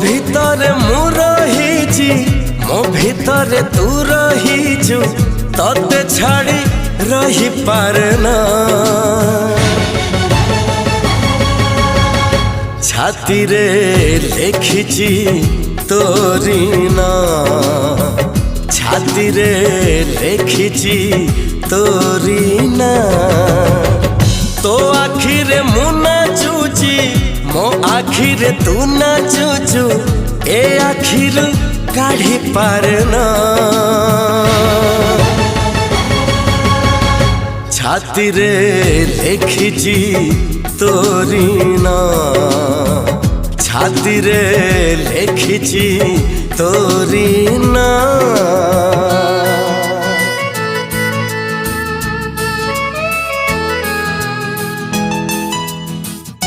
ভিতরে মু রহিছি মো ভিতরে তু রহিছু ততে ছাড়ি রহি পারে না ছাতি রে লেখিছি তোরি না ছাতি রে লেখিছি তোরি না তো আখিরে মু নাচুছি মো আখিরে তু নাচুছু এ আখিরু কাঢ়ি পারে না ছাতি রে লেখিছি তোরি না ছাতি রে লেখিছি তোরি না।